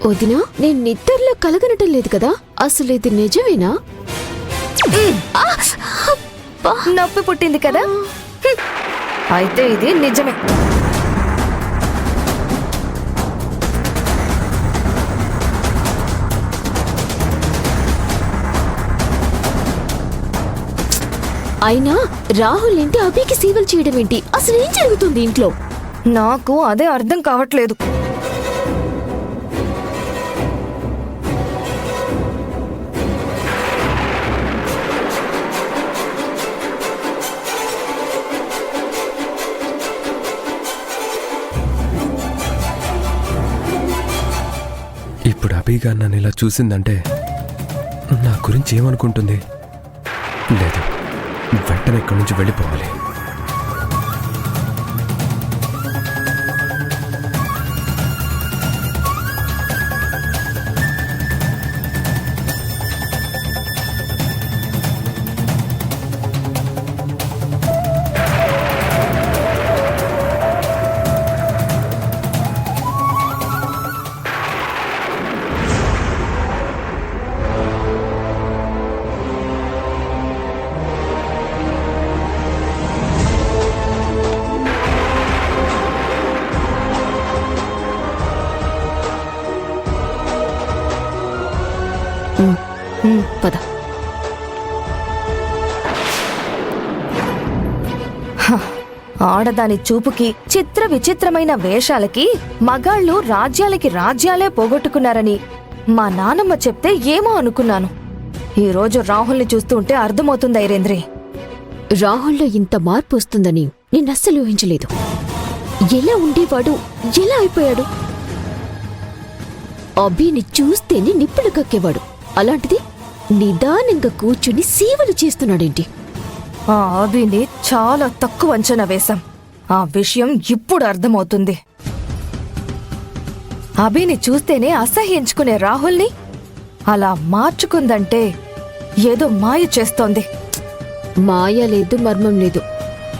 వదినా, నేను నిద్రలో కలగనటం లేదు కదా, అసలు ఇది నిజమేనా? నొప్పి పుట్టింది కదా, అయితే ఇది నిజమే. అయినా రాహుల్ ఏంటి అభికి సేవలు చేయడం ఏంటి? అసలు ఏం జరుగుతుంది ఇంట్లో? నాకు అదే అర్థం కావట్లేదు. ఇప్పుడు అభిగా నన్ను ఇలా చూసిందంటే నా గురించి ఏమనుకుంటుంది? లేదు, వెంటనే ఇక్కడి నుంచి వెళ్ళిపోవాలి. పద. ఆడదాని చూపుకి, చిత్ర విచిత్రమైన వేషాలకి మగాళ్ళు రాజ్యాలకి రాజ్యాలే పోగొట్టుకున్నారని మా నానమ్మ చెప్తే ఏమో అనుకున్నాను. ఈరోజు రాహుల్ని చూస్తుంటే అర్థమవుతుంది ఐరేంద్రి. రాహుల్లో ఇంత మార్పు వస్తుందని నేనస్సలు ఊహించలేదు. ఎలా ఉండేవాడు, ఎలా అయిపోయాడు? అభిని చూస్తేనే నిప్పులు కక్కేవాడు, అలాంటిది నిదానంగా కూర్చుని సేవలు చేస్తున్నాడేంటి? ఆ అభిని చాలా తక్కువ అంచనా వేశాం. ఆ విషయం ఇప్పుడు అర్థమవుతుంది. అభిని చూస్తేనే అసహ్యించుకునే రాహుల్ని అలా మార్చుకుందంటే ఏదో మాయ చేస్తోంది. మాయ లేదు, మర్మం లేదు.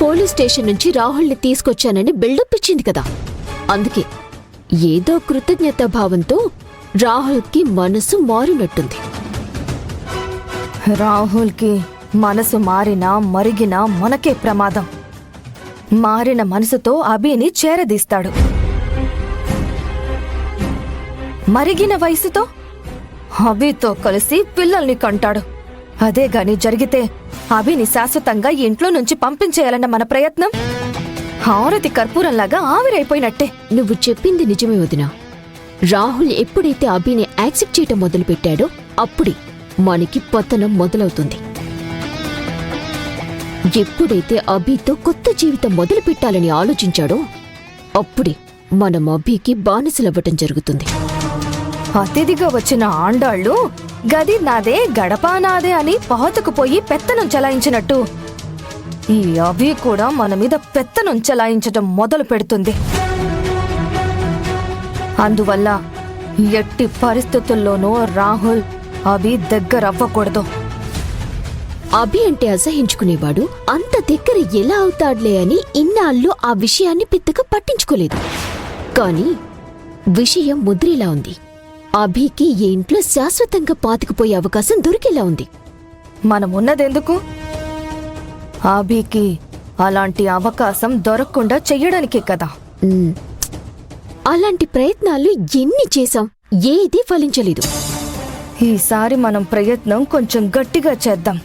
పోలీస్ స్టేషన్ నుంచి రాహుల్ని తీసుకొచ్చానని బిల్డప్ ఇచ్చింది కదా, అందుకే ఏదో కృతజ్ఞతాభావంతో రాహుల్కి మనసు మారినట్టుంది. రాహుల్కి మనసు మారినా మరిగినా మనకే ప్రమాదం. మారిన మనసుతో అభిని చేరదీస్తాడు. మరిగిన వయసుతో అభితో కలిసి పిల్లల్ని కంటాడు. అదే గాని జరిగితే అభిని శాశ్వతంగా ఇంట్లో నుంచి పంపించేయాలన్న మన ప్రయత్నం హారతి కర్పూరంలాగా ఆవిరైపోయినట్టే. నువ్వు చెప్పింది నిజమే వదినా. రాహుల్ ఎప్పుడైతే అభిని యాక్సెప్ట్ చేయటం మొదలుపెట్టాడో అప్పుడే మనకి పతనం మొదలవుతుంది. ఎప్పుడైతే అభితో కొత్త జీవితం మొదలు పెట్టాలని ఆలోచించాడో అప్పుడే మనం అభికి బానిసలవ్వటం జరుగుతుంది. అతిథిగా వచ్చిన ఆండాళ్ళు గది నాదే గడప నాదే అని పాతకుపోయి పెత్తనం చెలాయించినట్టు ఈ అభి కూడా మన మీద పెత్తనం చెలాయించటం మొదలు పెడుతుంది. అందువల్ల ఎట్టి పరిస్థితుల్లోనూ రాహుల్ అభి దగ్గరవ్వకూడదు. అభి అంటే అసహించుకునేవాడు అంత దగ్గర ఎలా అవుతాడులే అని ఇన్నాళ్ళు ఆ విషయాన్ని పెద్దగా పట్టించుకోలేదు. కాని విషయం ముద్రేలా ఉంది. అభికి ఈ ఇంట్లో శాశ్వతంగా పాతుకుపోయే అవకాశం దొరికేలా ఉంది. మనమున్నదెందుకు? అభికి అలాంటి అవకాశం దొరకకుండా చెయ్యడానికే కదా. అలాంటి ప్రయత్నాలు ఎన్ని చేశాం, ఏదీ ఫలించలేదు. ఈసారి మనం ప్రయత్నం కొంచెం గట్టిగా చేద్దాం.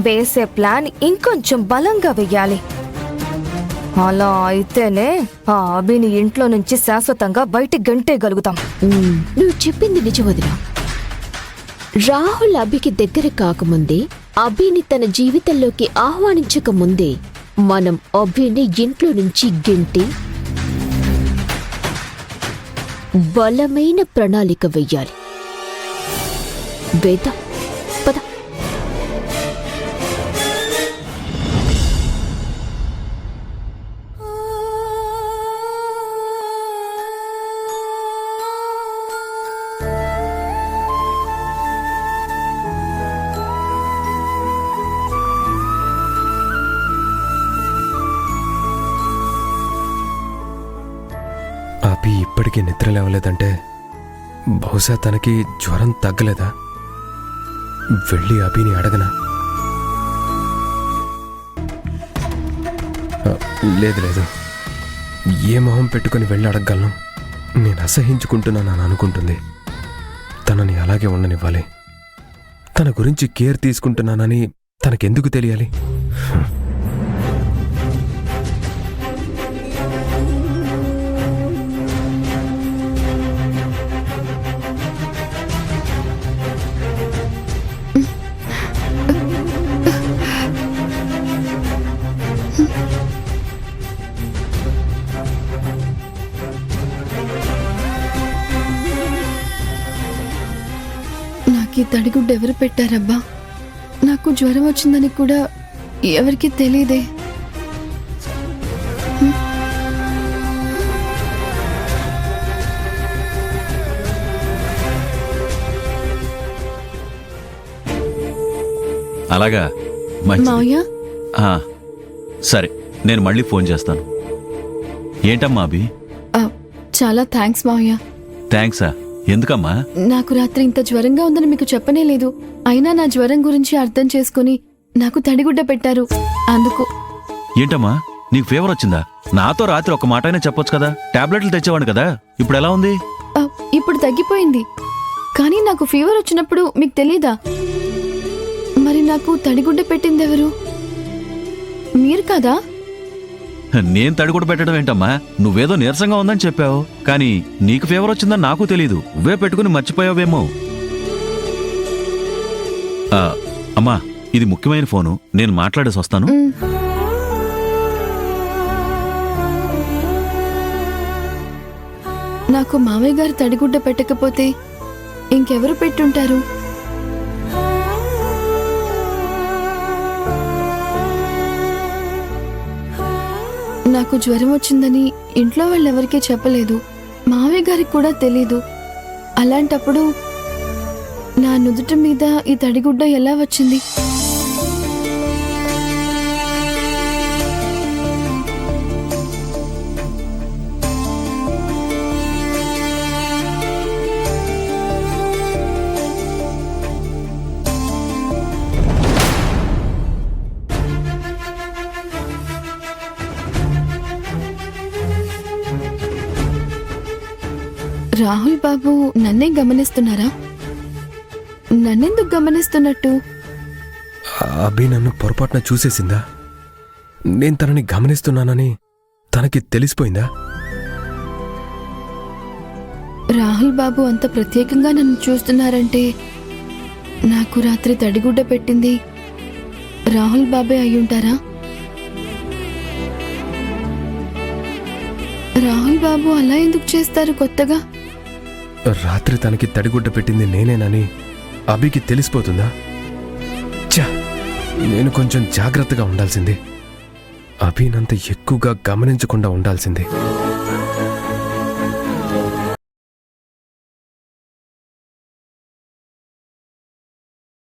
వేసే ప్లాన్ ఇంకొంచెం బలంగా వెయ్యాలి. అలా అయితేనే ఆ అభిని ఇంట్లో నుంచి శాశ్వతంగా బయటికి గంటేయగలుగుతాం. నువ్వు చెప్పింది నిజమదిరా. రాహుల్ అభికి దగ్గర కాకముందే, అభిని తన జీవితంలోకి ఆహ్వానించకముందే మనం అభిని ఇంట్లో నుంచి గెంటి బలమైన ప్రణాళిక వెయ్యాలి. వేద పద. అభి ఇప్పటికీ నిద్ర లేవలేదంటే బహుశా తనకి జ్వరం తగ్గలేదా? వెళ్ళి అభిని అడగనా? లేదు లేదు, ఏ మొహం పెట్టుకుని వెళ్ళి అడగగలను? నేను అసహించుకుంటున్నానని అనుకుంటుంది. తనని అలాగే ఉండనివ్వాలి. తన గురించి కేర్ తీసుకుంటున్నానని తనకెందుకు తెలియాలి? నాకు ఈ తడిగుడ్డు ఎవరు పెట్టారబ్బా? నాకు జ్వరం వచ్చిందని కూడా ఎవరికీ తెలియదే. అలాగా మంచిది. మావయ్య, ఆ, సరే నేను మళ్ళీ ఫోన్ చేస్తాను. ఏంటమ్మా అభి? చాలా థ్యాంక్స్ మావయ్య. థ్యాంక్సా? ఎందుకమ్మా? నాకు రాత్రి ఇంత జ్వరంగా ఉందని మీకు చెప్పనే లేదు. అయినా నా జ్వరం గురించి అర్థం చేసుకుని నాకు తడిగుడ్డ పెట్టారు. అందుకు. ఏంటమ్మా నీకు ఫీవర్ వచ్చిందా? నాతో రాత్రి ఒక మాట అయినా చెప్పొచ్చు కదా. టాబ్లెట్లు తెచ్చేవాడు కదా. ఇప్పుడు ఎలా ఉంది? ఇప్పుడు తగ్గిపోయింది. కానీ నాకు ఫీవర్ వచ్చినప్పుడు మీకు తెలీదా? మరి నాకు తడిగుడ్డ పెట్టిందెవరు? మీరు కదా? నేను తడిగుడ్డ పెట్టడం ఏంటమ్మా? నువ్వేదో నీరసంగా ఉందని చెప్పావు, కానీ నీకు ఫీవర్ వచ్చిందని నాకు తెలీదు. నువ్వే పెట్టుకుని మర్చిపోయావేమో. అమ్మా ఇది ముఖ్యమైన ఫోను, నేను మాట్లాడేసి వస్తాను. నాకు మామయ్య గారు తడిగుడ్డ పెట్టకపోతే ఇంకెవరు పెట్టుంటారు? నాకు జ్వరం వచ్చిందని ఇంట్లో వాళ్ళెవరికీ చెప్పలేదు. మామయ్య గారికి కూడా తెలీదు. అలాంటప్పుడు నా నుదుటి మీద ఈ తడిగుడ్డ ఎలా వచ్చింది? రాహుల్ బాబు నన్నే గమనిస్తున్నారా? నన్నెందుకు గమనిస్తున్నట్టు? అభి నన్ను పొరపాటున చూసేసిందా? నేను తనని గమనిస్తున్నానని తనకి తెలిసిపోయిందా? రాహుల్ బాబు అంత ప్రత్యేకంగా నన్ను చూస్తున్నారంటే నాకు రాత్రి తడిగుడ్డ పెట్టింది రాహుల్ బాబే అయ్యుంటారా? రాహుల్ బాబు అలా ఎందుకు చేస్తారు కొత్తగా? రాత్రి తనకి తడిగుడ్డ పెట్టింది నేనేనని అభికి తెలిసిపోతుందా? ఛా, నేను కొంచెం జాగ్రత్తగా ఉండాల్సింది. అభినంత ఎక్కువగా గమనించకుండా ఉండాల్సింది.